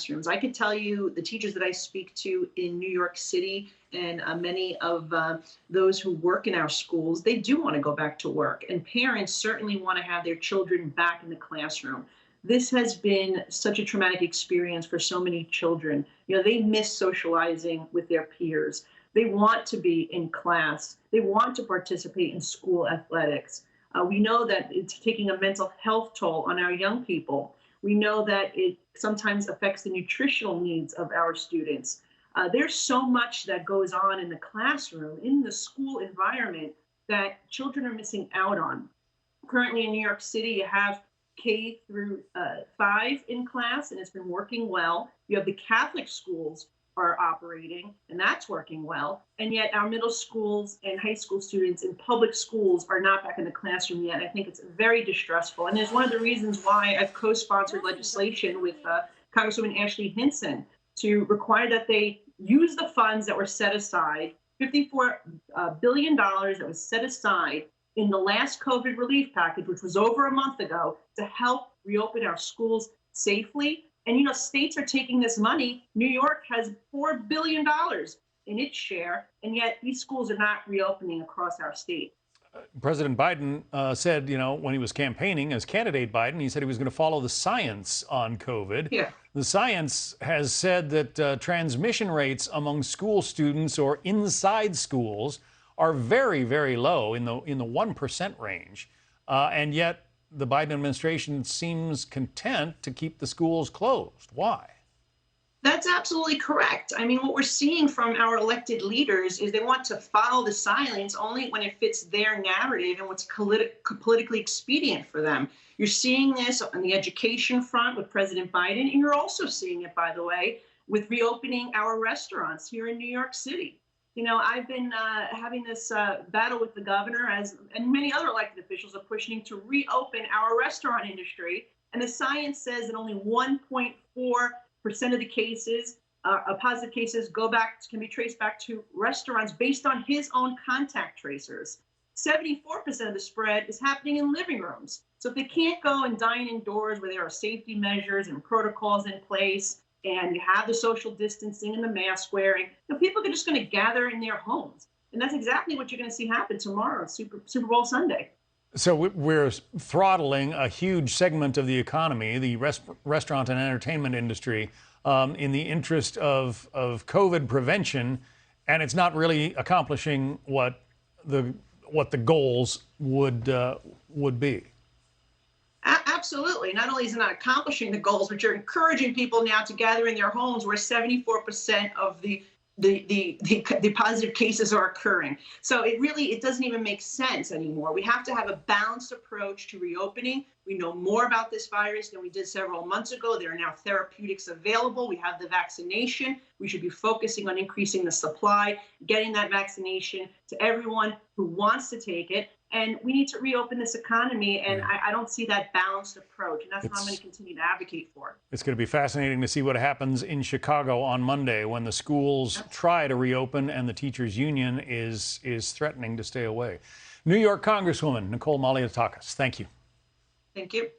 classrooms. I could tell you the teachers that I speak to in New York City and many of those who work in our schools, they do want to go back to work. And parents certainly want to have their children back in the classroom. This has been such a traumatic experience for so many children. You know, they miss socializing with their peers. They want to be in class. They want to participate in school athletics. We know that it's taking a mental health toll on our young people. We know that it sometimes affects the nutritional needs of our students. There's so much that goes on in the classroom, in the school environment, that children are missing out on. Currently in New York City, you have K through 5 in class, and it's been working well. You have the Catholic schools are operating, and that's working well. And yet our middle schools and high school students in public schools are not back in the classroom yet. I think it's very distressful. And it's one of the reasons why I've co-sponsored legislation with Congresswoman Ashley Hinson to require that they use the funds that were set aside, $54 billion that was set aside in the last COVID relief package, which was over a month ago, to help reopen our schools safely. And, you know, states are taking this money. New York has $4 billion in its share, and yet these schools are not reopening across our state. President Biden said, you know, when he was campaigning as candidate Biden, he said he was going to follow the science on COVID. Yeah. The science has said that transmission rates among school students or inside schools are very, very low, in the 1% range. And yet the Biden administration seems content to keep the schools closed. Why? That's absolutely correct. I mean, what we're seeing from our elected leaders is they want to follow the science only when it fits their narrative and what's politically expedient for them. You're seeing this on the education front with President Biden, and you're also seeing it, by the way, with reopening our restaurants here in New York City. You know, I've been having this battle with the governor, and many other elected officials are pushing to reopen our restaurant industry. And the science says that only 1.4% of the cases, positive cases, can be traced back to restaurants based on his own contact tracers. 74% of the spread is happening in living rooms. So if they can't go and dine indoors where there are safety measures and protocols in place, and you have the social distancing and the mask wearing, you know, people are just going to gather in their homes. And that's exactly what you're going to see happen tomorrow, Super Bowl Sunday. So we're throttling a huge segment of the economy, the restaurant and entertainment industry, in the interest of COVID prevention, and it's not really accomplishing what the goals would be. Absolutely. Not only is it not accomplishing the goals, but you're encouraging people now to gather in their homes where 74% of the positive cases are occurring. So it doesn't even make sense anymore. We have to have a balanced approach to reopening. We know more about this virus than we did several months ago. There are now therapeutics available. We have the vaccination. We should be focusing on increasing the supply, getting that vaccination to everyone who wants to take it. And we need to reopen this economy, and I don't see that balanced approach, and that's what I'm going to continue to advocate for. It's going to be fascinating to see what happens in Chicago on Monday when the schools try to reopen and the teachers' union is threatening to stay away. New York Congresswoman Nicole Malliotakis, thank you. Thank you.